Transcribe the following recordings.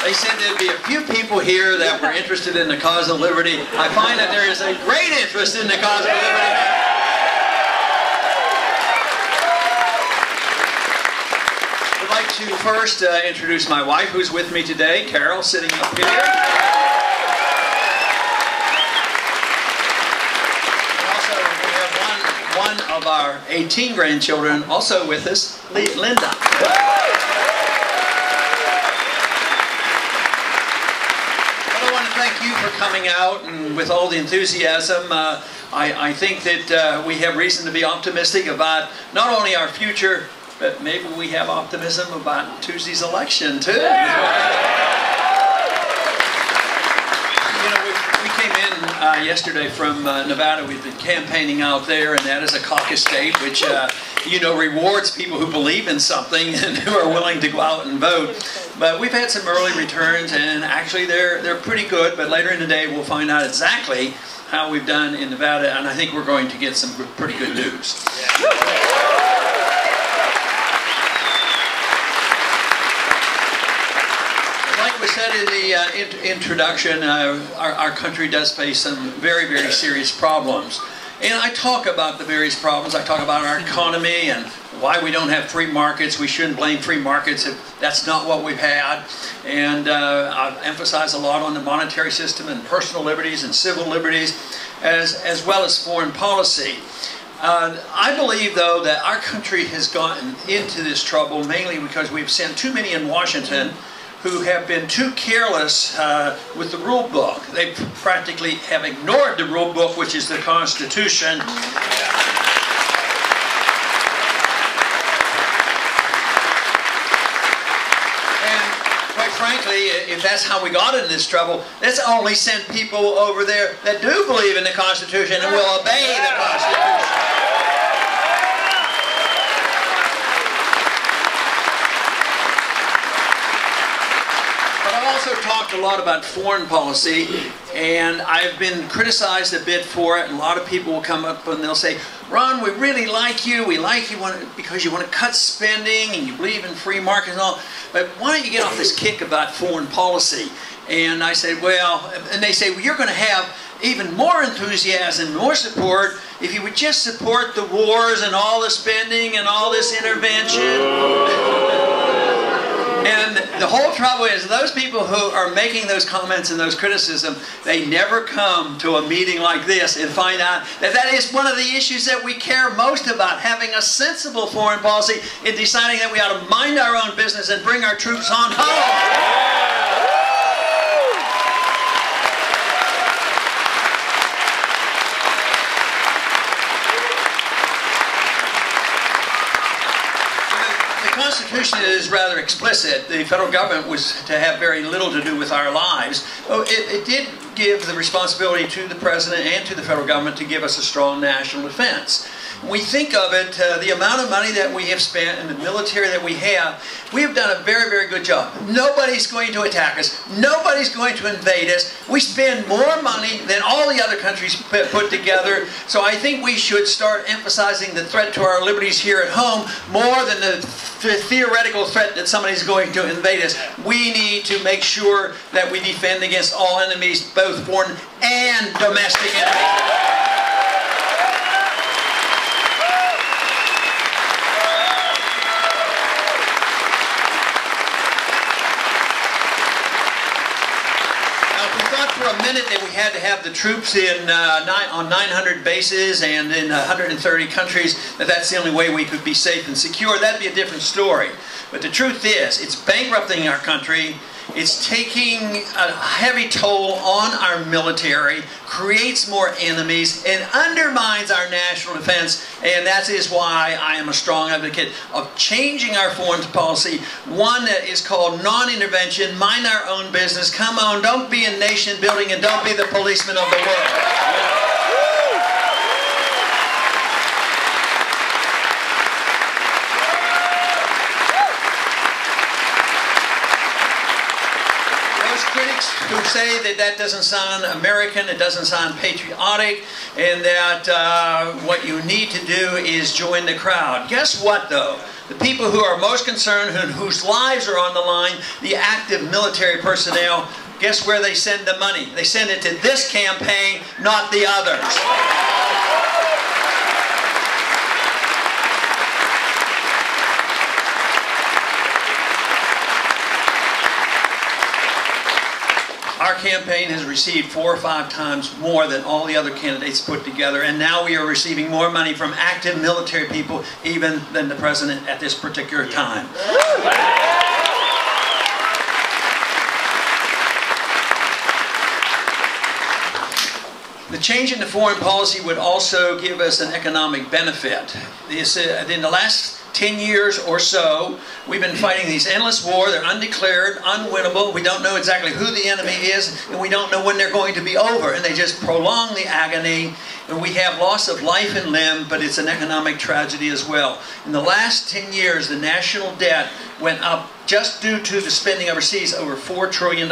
They said there'd be a few people here that were interested in the cause of liberty. I find that there is a great interest in the cause of liberty. I'd like to first introduce my wife, who's with me today, Carol, sitting up here. And also, we have one of our 18 grandchildren also with us, Linda. Thank you for coming out and with all the enthusiasm. I think that we have reason to be optimistic about not only our future, but maybe we have optimism about Tuesday's election too. You know, we came in yesterday from Nevada. We've been campaigning out there, and that is a caucus state, which you know, rewards people who believe in something and who are willing to go out and vote. But we've had some early returns, and actually they're pretty good. But later in the day, we'll find out exactly how we've done in Nevada, and I think we're going to get some pretty good news. Like we said in the introduction, our country does face some very, very serious problems. And I talk about the various problems. I talk about our economy and why we don't have free markets. We shouldn't blame free markets if that's not what we've had. And I emphasize a lot on the monetary system and personal liberties and civil liberties, as well as foreign policy. I believe, though, that our country has gotten into this trouble mainly because we've sent too many in Washington who have been too careless with the rule book. They practically have ignored the rule book, which is the Constitution. And quite frankly, if that's how we got into this trouble, let's only send people over there that do believe in the Constitution and will obey the Constitution. Also talked a lot about foreign policy, and I've been criticized a bit for it, and a lot of people will come up and they'll say, Ron, we really like you. We like you because you want to cut spending and you believe in free markets and all, but why don't you get off this kick about foreign policy? And I said, well, and they say, well, you're going to have even more enthusiasm, more support if you would just support the wars and all the spending and all this intervention. And the whole trouble is those people who are making those comments and those criticisms, they never come to a meeting like this and find out that that is one of the issues that we care most about, having a sensible foreign policy in deciding that we ought to mind our own business and bring our troops on home. The Constitution is rather explicit. The federal government was to have very little to do with our lives. It did give the responsibility to the President and to the federal government to give us a strong national defense. When we think of it, the amount of money that we have spent and the military that we have done a very, very good job. Nobody's going to attack us. Nobody's going to invade us. We spend more money than all the other countries put together. So I think we should start emphasizing the threat to our liberties here at home more than the theoretical threat that somebody's going to invade us. We need to make sure that we defend against all enemies, both foreign and domestic enemies. For a minute that we had to have the troops on 900 bases and in 130 countries, that's the only way we could be safe and secure. That'd be a different story. But the truth is, it's bankrupting our country. It's taking a heavy toll on our military, creates more enemies, and undermines our national defense. And that is why I am a strong advocate of changing our foreign policy, one that is called non-intervention, mind our own business, come on, don't be a nation building and don't be the policeman of the world. critics who say that that doesn't sound American, it doesn't sound patriotic, and that what you need to do is join the crowd. Guess what, though? The people who are most concerned and whose lives are on the line, the active military personnel, guess where they send the money? They send it to this campaign, not the others. Our campaign has received 4 or 5 times more than all the other candidates put together, and now we are receiving more money from active military people even than the president at this particular time. The change in the foreign policy would also give us an economic benefit. In the last 10 years or so, we've been fighting these endless wars. They're undeclared, unwinnable. We don't know exactly who the enemy is, and we don't know when they're going to be over. And they just prolong the agony, and we have loss of life and limb, but it's an economic tragedy as well. In the last 10 years, the national debt went up just due to the spending overseas over $4 trillion.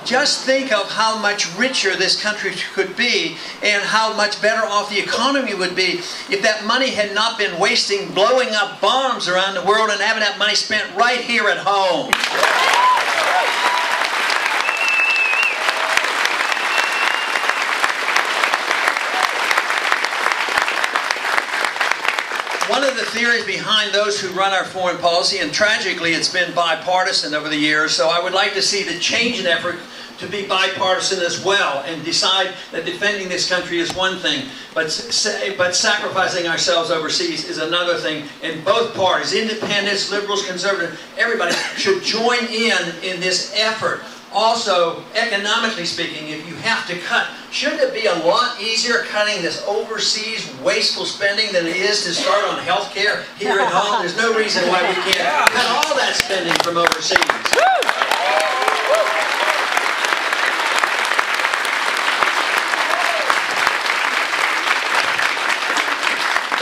Just think of how much richer this country could be and how much better off the economy would be if that money had not been wasting blowing up bombs around the world and having that money spent right here at home. One of the theories behind those who run our foreign policy, and tragically it's been bipartisan over the years, so I would like to see the change in effort to be bipartisan as well and decide that defending this country is one thing, but sacrificing ourselves overseas is another thing. And both parties, independents, liberals, conservatives, everybody should join in this effort. Also, economically speaking, if you have to cut, shouldn't it be a lot easier cutting this overseas wasteful spending than it is to start on health care here at home? There's no reason why we can't cut all that spending from overseas.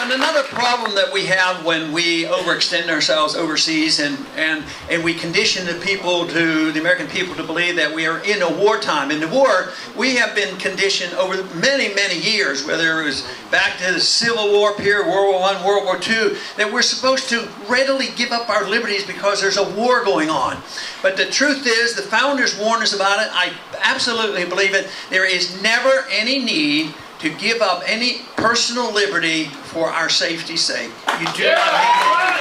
Another problem that we have when we overextend ourselves overseas and we condition the American people to believe that we are in a wartime. In the war, we have been conditioned over many, many years, whether it was back to the Civil War period, World War I, World War II, that we're supposed to readily give up our liberties because there's a war going on. But the truth is, the founders warned us about it. I absolutely believe it. There is never any need to give up any personal liberty for our safety's sake. You do not need to do that.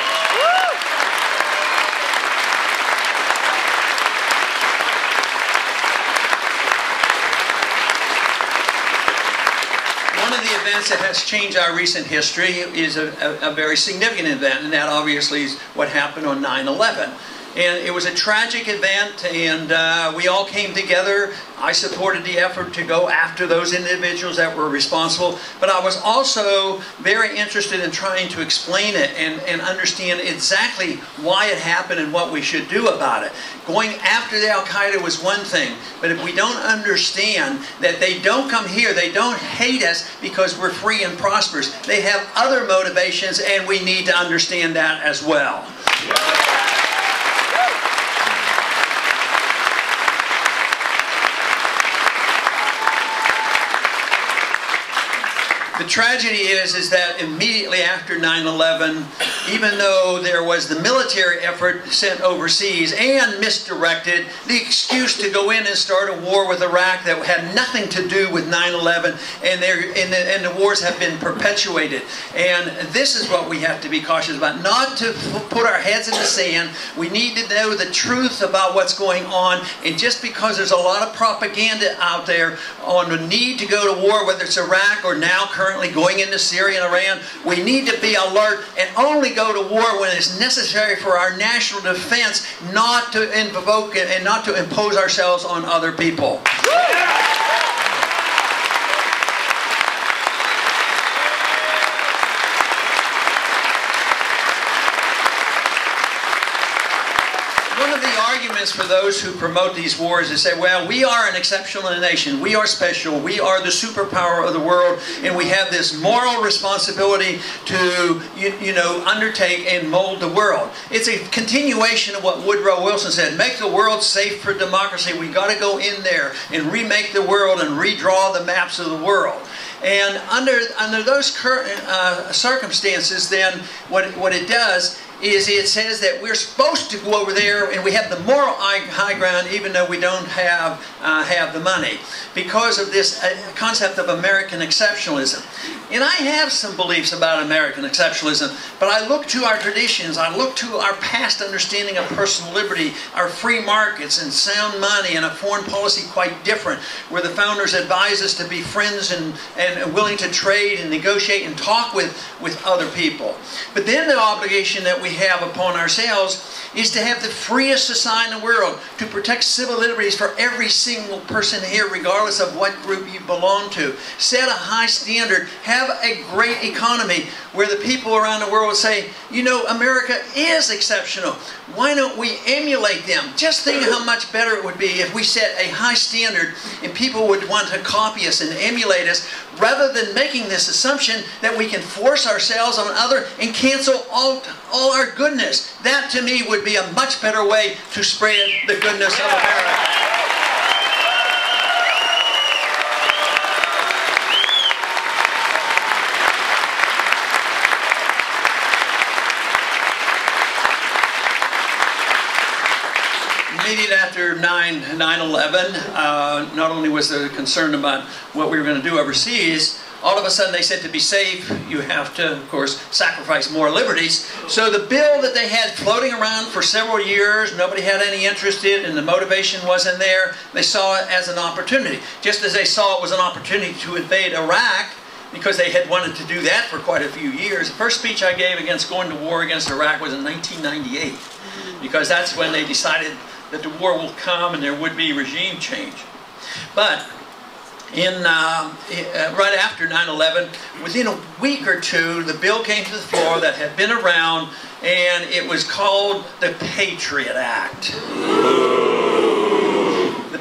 One of the events that has changed our recent history is a very significant event, and that obviously is what happened on 9/11. And it was a tragic event, and we all came together. I supported the effort to go after those individuals that were responsible, but I was also very interested in trying to explain it and understand exactly why it happened and what we should do about it. Going after the Al-Qaeda was one thing, but if we don't understand that they don't come here, they don't hate us because we're free and prosperous. They have other motivations, and we need to understand that as well. The tragedy is that immediately after 9/11, even though there was the military effort sent overseas and misdirected, the excuse to go in and start a war with Iraq that had nothing to do with 9/11, and the wars have been perpetuated. And this is what we have to be cautious about, not to put our heads in the sand. We need to know the truth about what's going on, and just because there's a lot of propaganda out there on the need to go to war, whether it's Iraq or now currently going into Syria and Iran, we need to be alert and only go to war when it's necessary for our national defense, not to invoke and not to impose ourselves on other people. circumstance for those who promote these wars is say, well, we are an exceptional nation. We are special. We are the superpower of the world, and we have this moral responsibility to, undertake and mold the world. It's a continuation of what Woodrow Wilson said: make the world safe for democracy. We got to go in there and remake the world and redraw the maps of the world. And under those circumstances, then what it does is it says that we're supposed to go over there and we have the moral high ground, even though we don't have the money, because of this concept of American exceptionalism. And I have some beliefs about American exceptionalism, but I look to our traditions, I look to our past understanding of personal liberty, our free markets and sound money, and a foreign policy quite different, where the founders advised us to be friends and willing to trade and negotiate and talk with other people. But then the obligation that we have upon ourselves is to have the freest society in the world, to protect civil liberties for every single person here, regardless of what group you belong to. Set a high standard, have a great economy where the people around the world say, America is exceptional. Why don't we emulate them? Just think how much better it would be if we set a high standard and people would want to copy us and emulate us, rather than making this assumption that we can force ourselves on another and cancel all our goodness. That, to me, would be a much better way to spread the goodness of America. Immediately after 9/11, not only was there concern about what we were going to do overseas, all of a sudden they said to be safe, you have to, of course, sacrifice more liberties. So the bill that they had floating around for several years, nobody had any interest in, and the motivation wasn't there, they saw it as an opportunity. Just as they saw it was an opportunity to invade Iraq, because they had wanted to do that for quite a few years. The first speech I gave against going to war against Iraq was in 1998, because that's when they decided that the war will come and there would be regime change. But right after 9/11, within a week or two, the bill came to the floor that had been around, and it was called the Patriot Act. The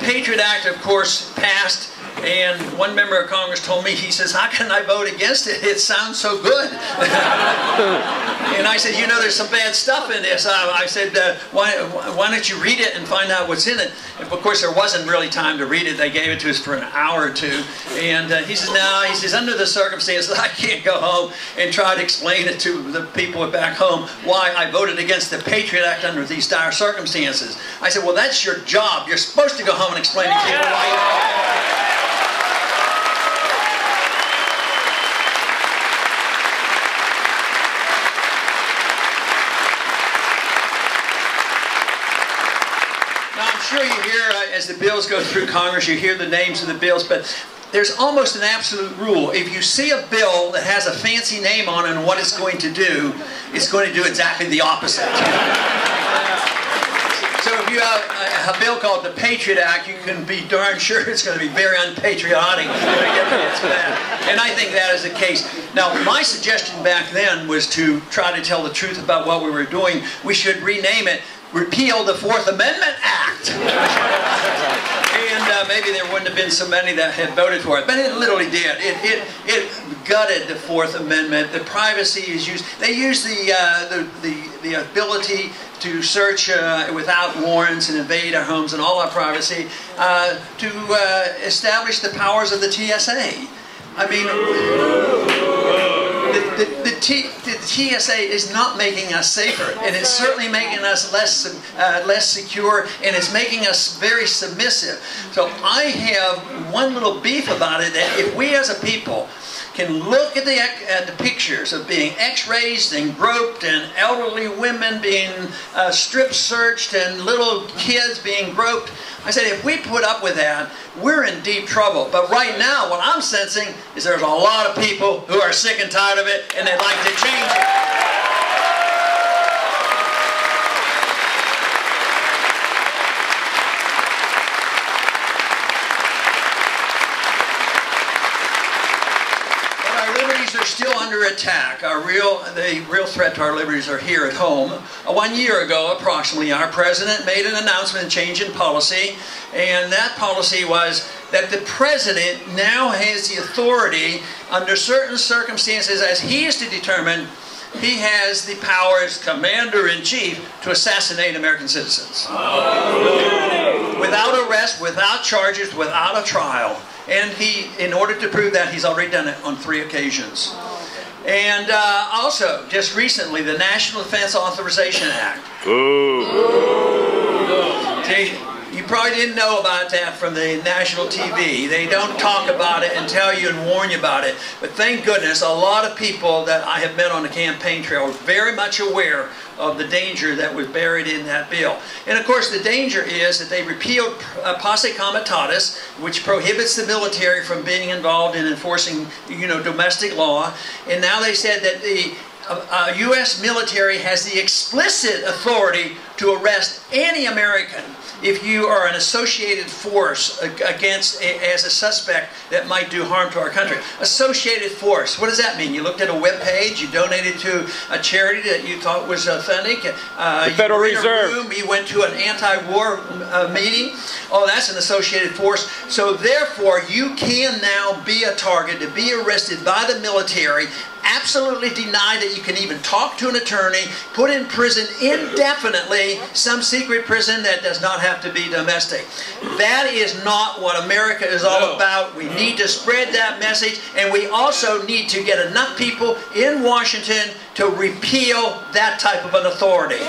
Patriot Act, of course, passed. And one member of Congress told me, he says, how can I vote against it? It sounds so good. And I said, there's some bad stuff in this. I said, why don't you read it and find out what's in it? And of course, there wasn't really time to read it. They gave it to us for an hour or two. And he says, no, he says, under the circumstances, I can't go home and try to explain it to the people back home why I voted against the Patriot Act under these dire circumstances. I said, well, that's your job. You're supposed to go home and explain to people why you voted. I'm sure you hear, as the bills go through Congress, you hear the names of the bills, but there's almost an absolute rule. If you see a bill that has a fancy name on it and what it's going to do, it's going to do exactly the opposite. So if you have a bill called the Patriot Act, you can be darn sure it's going to be very unpatriotic. And I think that is the case. Now, my suggestion back then was to try to tell the truth about what we were doing. We should rename it, repeal the Fourth Amendment Act. And maybe there wouldn't have been so many that had voted for it, but it literally did. It gutted the Fourth Amendment. The privacy is used. They use the ability to search without warrants and invade our homes and all our privacy to establish the powers of the TSA. I mean, the TSA is not making us safer, and it's certainly making us less secure, and it's making us very submissive. So I have one little beef about it, that if we as a people can look at the pictures of being x-rays and groped, and elderly women being strip searched, and little kids being groped, I said, if we put up with that, we're in deep trouble. But right now, what I'm sensing is there's a lot of people who are sick and tired of it, and they'd like to change it. But our liberties are still under under attack. The real threat to our liberties are here at home. 1 year ago, approximately, our president made an announcement, a change in policy, and that policy was that the president now has the authority, under certain circumstances, as he is to determine, he has the power as commander-in-chief to assassinate American citizens. Without arrest, without charges, without a trial. And in order to prove that, he's already done it on 3 occasions. And also, just recently, the National Defense Authorization Act. You probably didn't know about that from the national TV. They don't talk about it and tell you and warn you about it. But thank goodness, a lot of people that I have met on the campaign trail are very much aware of the danger that was buried in that bill. And of course, the danger is that they repealed Posse Comitatus, which prohibits the military from being involved in enforcing, domestic law. And now they said that the U.S. military has the explicit authority to arrest any American if you are an associated force as a suspect that might do harm to our country. Associated force, what does that mean? You looked at a web page, you donated to a charity that you thought was authentic, the Federal Reserve. You went to an anti-war meeting. Oh, that's an associated force. So therefore, you can now be a target to be arrested by the military, absolutely deny that you can even talk to an attorney, put in prison indefinitely, some secret prison that does not have to be domestic. That is not what America is all about. We need to spread that message, and we also need to get enough people in Washington to repeal that type of an authority.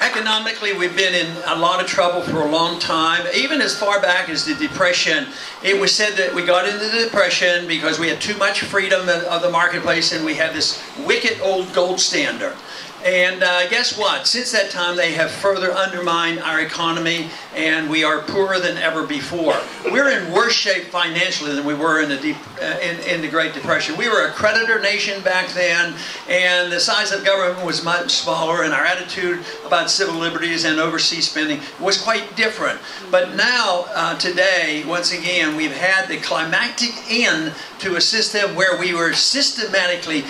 Economically, we've been in a lot of trouble for a long time. Even as far back as the Depression, it was said that we got into the Depression because we had too much freedom of the marketplace and we had this wicked old gold standard. And guess what? Since that time, they have further undermined our economy, and we are poorer than ever before. We're in worse shape financially than we were in the Great Depression. We were a creditor nation back then, and the size of government was much smaller, and our attitude about civil liberties and overseas spending was quite different. But now, today, once again, we've had the climactic end to a system where we were systematically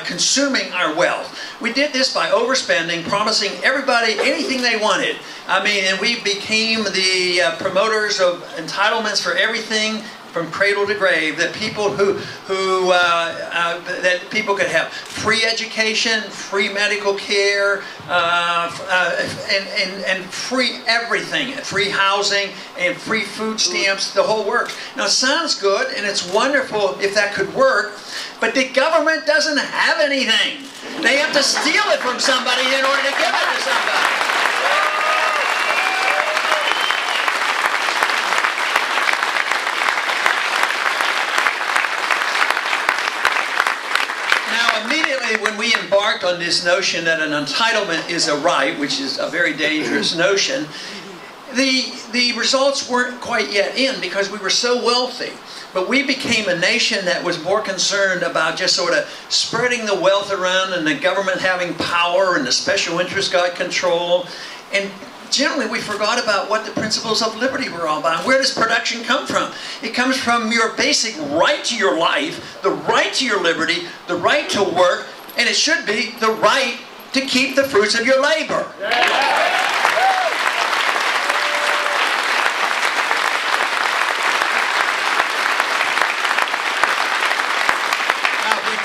consuming our wealth. We did this by overspending, promising everybody anything they wanted. I mean, and we became the promoters of entitlements for everything from cradle to grave. That people that people could have free education, free medical care, and free everything, free housing, and free food stamps, the whole works. Now, it sounds good, and it's wonderful if that could work. But the government doesn't have anything. They have to steal it from somebody in order to give it to somebody. Now, immediately when we embarked on this notion that an entitlement is a right, which is a very dangerous notion, the results weren't quite yet in because we were so wealthy. But we became a nation that was more concerned about just sort of spreading the wealth around and the government having power and the special interests got control. And generally we forgot about what the principles of liberty were all about. Where does production come from? It comes from your basic right to your life, the right to your liberty, the right to work, and it should be the right to keep the fruits of your labor.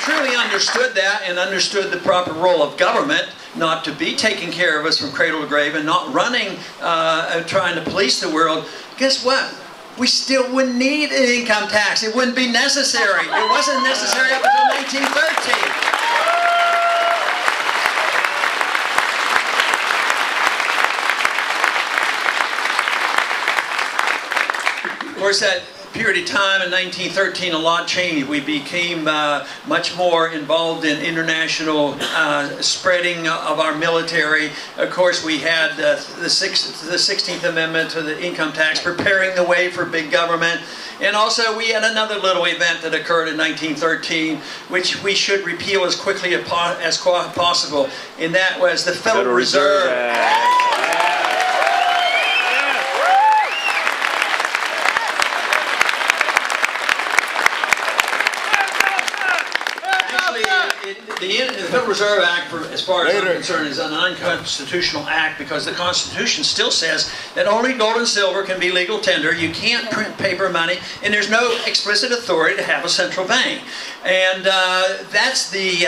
Truly understood that and understood the proper role of government, not to be taking care of us from cradle to grave and not running, trying to police the world, guess what? We still wouldn't need an income tax. It wouldn't be necessary. It wasn't necessary up until 1913. Of course, that period of time in 1913, a lot changed. We became much more involved in international spreading of our military. Of course, we had the 16th Amendment to the income tax, preparing the way for big government. And also, we had another little event that occurred in 1913, which we should repeal as quickly as possible, and that was the Federal Reserve Act. The Federal Reserve Act, as far as I'm concerned, is an unconstitutional act because the Constitution still says that only gold and silver can be legal tender. You can't print paper money, and there's no explicit authority to have a central bank. And that's the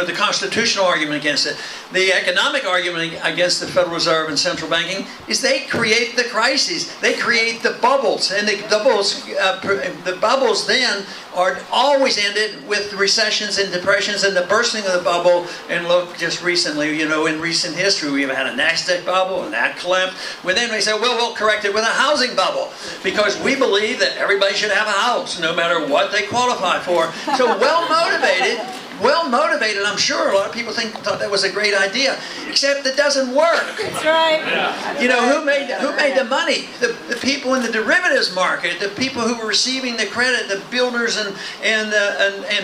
the constitutional argument against it. The economic argument against the Federal Reserve and central banking is they create the crises. They create the bubbles, and the bubbles then are always ended with recessions and depressions and the bursting of the bubble. And look, just recently, in recent history, we've had a NASDAQ bubble, and that collapsed. Then we say, well, we'll correct it with a housing bubble because we believe that everybody should have a house, no matter what they qualify for. So well-motivated, I'm sure a lot of people thought that was a great idea, except it doesn't work. That's right. Who made the money? The people in the derivatives market, the people who were receiving the credit, the builders and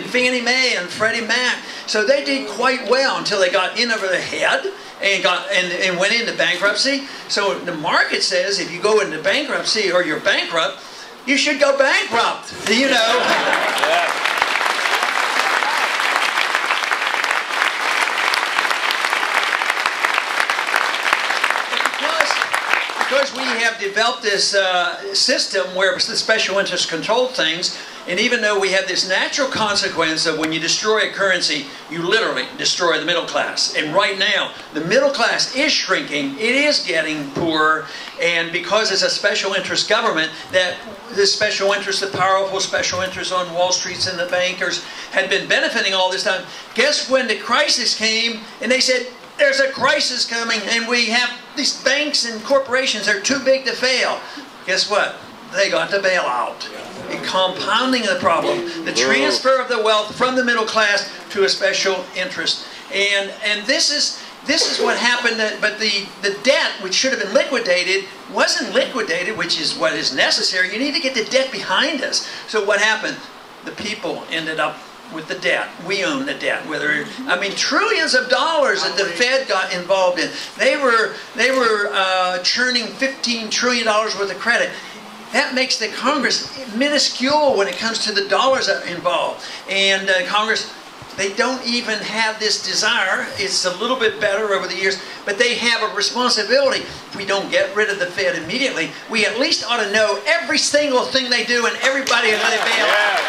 Fannie Mae and Freddie Mac. So they did quite well until they got in over their head and went into bankruptcy. So the market says if you go into bankruptcy or you're bankrupt, you should go bankrupt. Yeah. Because we have developed this system where the special interests control things, and even though we have this natural consequence of when you destroy a currency, you literally destroy the middle class. And right now, the middle class is shrinking, it is getting poorer, and because it's a special interest government, that the special interests, the powerful special interests on Wall Street and the bankers had been benefiting all this time. Guess when the crisis came, and they said, there's a crisis coming, and we have these banks and corporations are too big to fail. Guess what? They got the bailout. Compounding the problem. The transfer of the wealth from the middle class to a special interest. And this is what happened. But the debt, which should have been liquidated, wasn't liquidated, which is what is necessary. You need to get the debt behind us. So what happened? The people ended up with the debt. We own the debt. Trillions of dollars that the Fed got involved in. They were churning $15 trillion worth of credit. That makes the Congress minuscule when it comes to the dollars that are involved. And Congress, they don't even have this desire. It's a little bit better over the years, but they have a responsibility. If we don't get rid of the Fed immediately, we at least ought to know every single thing they do and everybody who they bail out.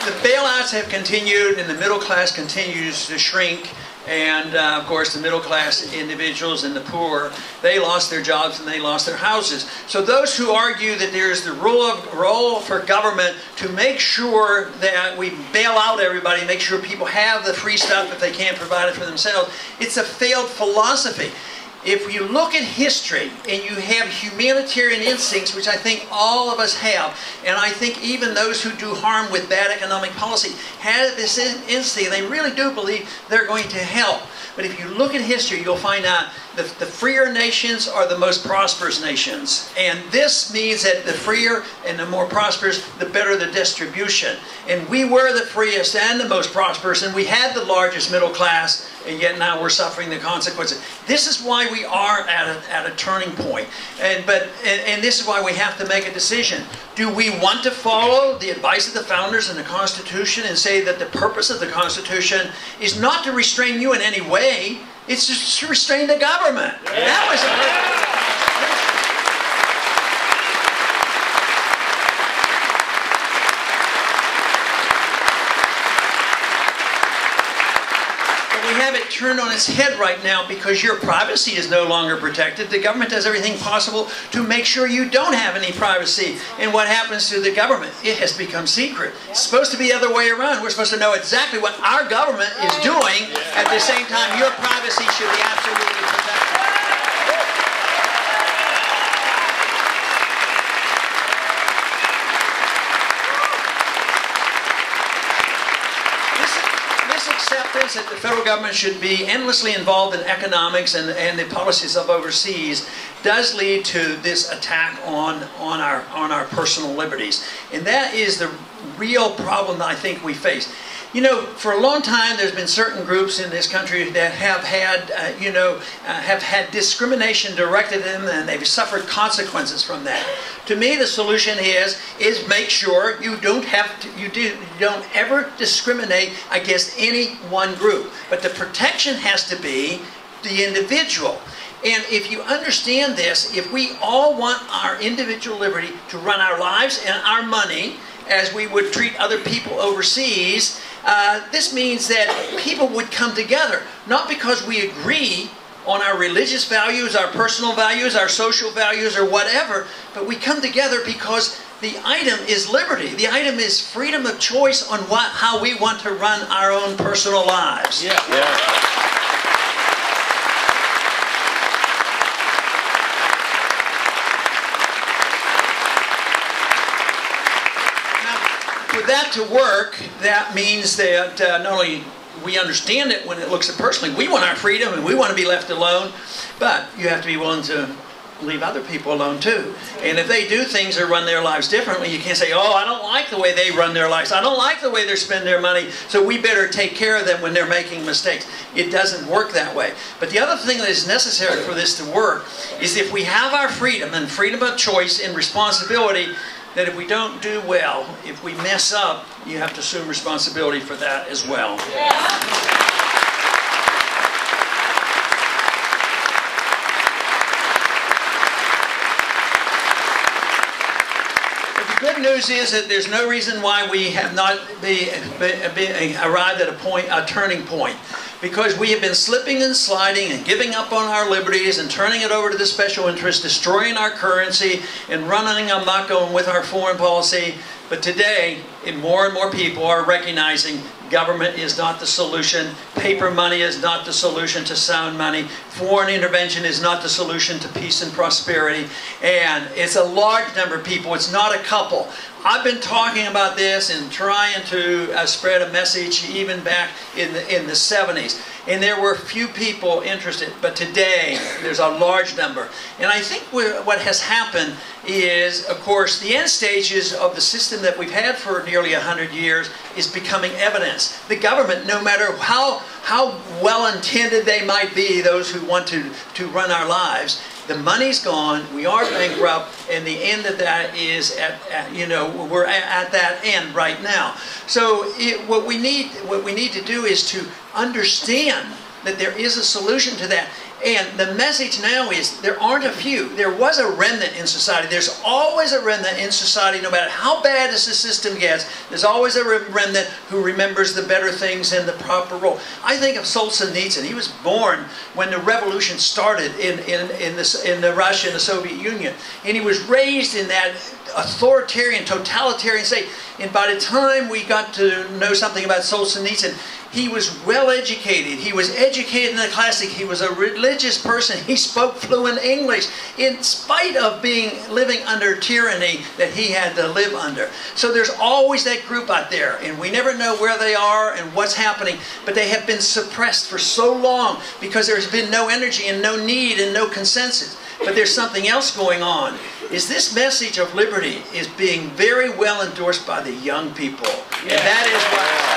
The bailouts have continued, and the middle class continues to shrink. And of course, the middle class individuals and the poor, they lost their jobs and they lost their houses. So those who argue that there's the role for government to make sure that we bail out everybody, make sure people have the free stuff if they can't provide it for themselves, it's a failed philosophy. If you look at history and you have humanitarian instincts, which I think all of us have, and I think even those who do harm with bad economic policy have this instinct, they really do believe they're going to help. But if you look at history, you'll find out that the freer nations are the most prosperous nations. And this means that the freer and the more prosperous, the better the distribution. And we were the freest and the most prosperous, and we had the largest middle class, and yet now we're suffering the consequences. This is why we are at a turning point. And this is why we have to make a decision. Do we want to follow the advice of the founders and the Constitution and say that the purpose of the Constitution is not to restrain you in any way, it's just to restrain the government? Yeah. That was we have it turned on its head right now because your privacy is no longer protected. The government does everything possible to make sure you don't have any privacy. And what happens to the government? It has become secret. It's supposed to be the other way around. We're supposed to know exactly what our government is doing. At the same time, your privacy should be absolutely protected. Acceptance that the federal government should be endlessly involved in economics and the policies of overseas does lead to this attack on our personal liberties. And that is the real problem that I think we face. You know, for a long time there's been certain groups in this country that have had, have had discrimination directed at them, and they've suffered consequences from that. To me, the solution is make sure you don't ever discriminate against any one group. But the protection has to be the individual. And if you understand this, if we all want our individual liberty to run our lives and our money as we would treat other people overseas, this means that people would come together, not because we agree on our religious values, our personal values, our social values, or whatever, but we come together because the item is liberty. The item is freedom of choice on how we want to run our own personal lives. Yeah. Yeah. For that to work, that means that not only we understand it when it looks at personally, we want our freedom and we want to be left alone, but you have to be willing to leave other people alone too. And if they do things or run their lives differently, you can't say, oh, I don't like the way they run their lives. I don't like the way they spend their money, so we better take care of them when they're making mistakes. It doesn't work that way. But the other thing that is necessary for this to work is if we have our freedom and freedom of choice and responsibility, that if we don't do well, if we mess up, you have to assume responsibility for that as well. But the good news is that there's no reason why we have not arrived at a turning point. Because we have been slipping and sliding and giving up on our liberties and turning it over to the special interests, destroying our currency and running amok with our foreign policy. But today, more and more people are recognizing government is not the solution. Paper money is not the solution to sound money. Foreign intervention is not the solution to peace and prosperity. And it's a large number of people. It's not a couple. I've been talking about this and trying to spread a message even back in the 70s. And there were few people interested, but today there's a large number. And I think what has happened is, of course, the end stages of the system that we've had for nearly 100 years is becoming evidence. The government, no matter how well-intended they might be, those who want to run our lives, the money's gone, we are bankrupt, and the end of that is we're at that end right now. So what we need to do is to understand that there is a solution to that. And the message now is there aren't a few. There was a remnant in society. There's always a remnant in society, no matter how bad the system gets. There's always a remnant who remembers the better things and the proper role. I think of Solzhenitsyn. He was born when the revolution started in Russia and the Soviet Union. And he was raised in that authoritarian, totalitarian state. And by the time we got to know something about Solzhenitsyn, he was well educated. He was educated in the classic. He was a religious person. He spoke fluent English in spite of living under tyranny that he had to live under. So there's always that group out there, and we never know where they are and what's happening, but they have been suppressed for so long because there's been no energy and no need and no consensus. But there's something else going on. Is this message of liberty is being very well endorsed by the young people. And that is what...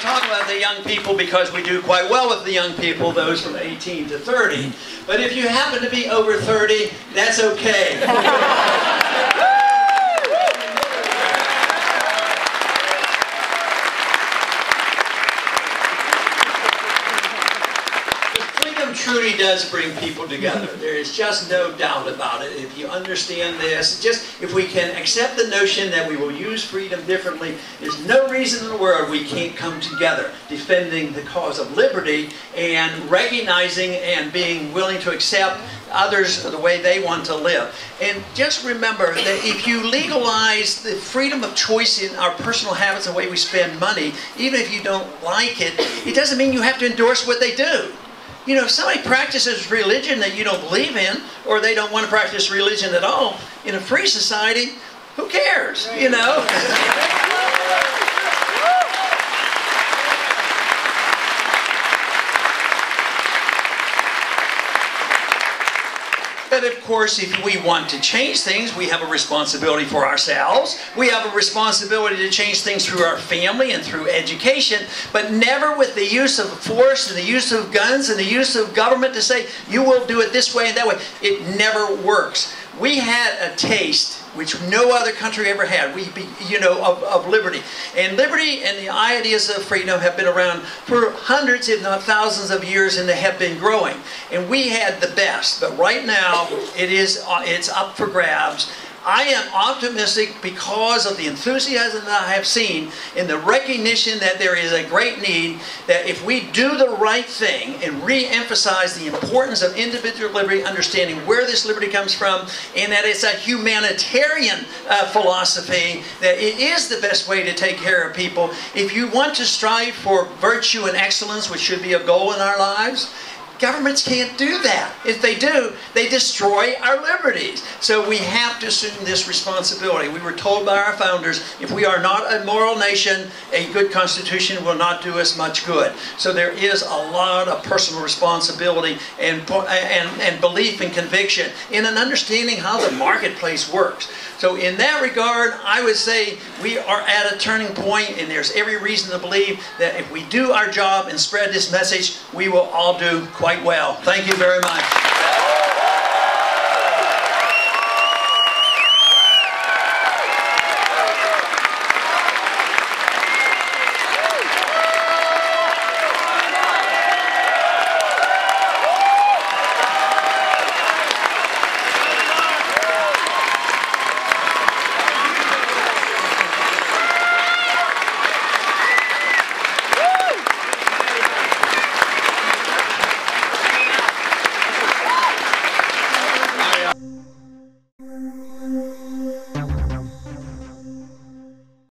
talk about the young people because we do quite well with the young people, those from 18 to 30. But if you happen to be over 30, that's okay. The freedom truly does bring people together. There is just no doubt about it. If you understand this, just if we can accept the notion that we will use freedom differently, there's no reason in the world we can't come together defending the cause of liberty and recognizing and being willing to accept others the way they want to live. And just remember that if you legalize the freedom of choice in our personal habits and the way we spend money, even if you don't like it, it doesn't mean you have to endorse what they do. You know, if somebody practices religion that you don't believe in, or they don't want to practice religion at all, in a free society, who cares, you know? But of course, if we want to change things, we have a responsibility for ourselves. We have a responsibility to change things through our family and through education, but never with the use of force and the use of guns and the use of government to say, you will do it this way and that way. It never works. We had a taste, which no other country ever had, of liberty. And liberty and the ideas of freedom have been around for hundreds, if not thousands of years, and they have been growing. And we had the best, but right now it's up for grabs. I am optimistic because of the enthusiasm that I have seen in the recognition that there is a great need that if we do the right thing and re-emphasize the importance of individual liberty, understanding where this liberty comes from, and that it's a humanitarian philosophy, that it is the best way to take care of people. If you want to strive for virtue and excellence, which should be a goal in our lives, governments can't do that. If they do, they destroy our liberties. So we have to assume this responsibility. We were told by our founders, if we are not a moral nation, a good constitution will not do us much good. So there is a lot of personal responsibility and belief and conviction in an understanding how the marketplace works. So in that regard, I would say we are at a turning point, and there's every reason to believe that if we do our job and spread this message, we will all do quite well. Thank you very much.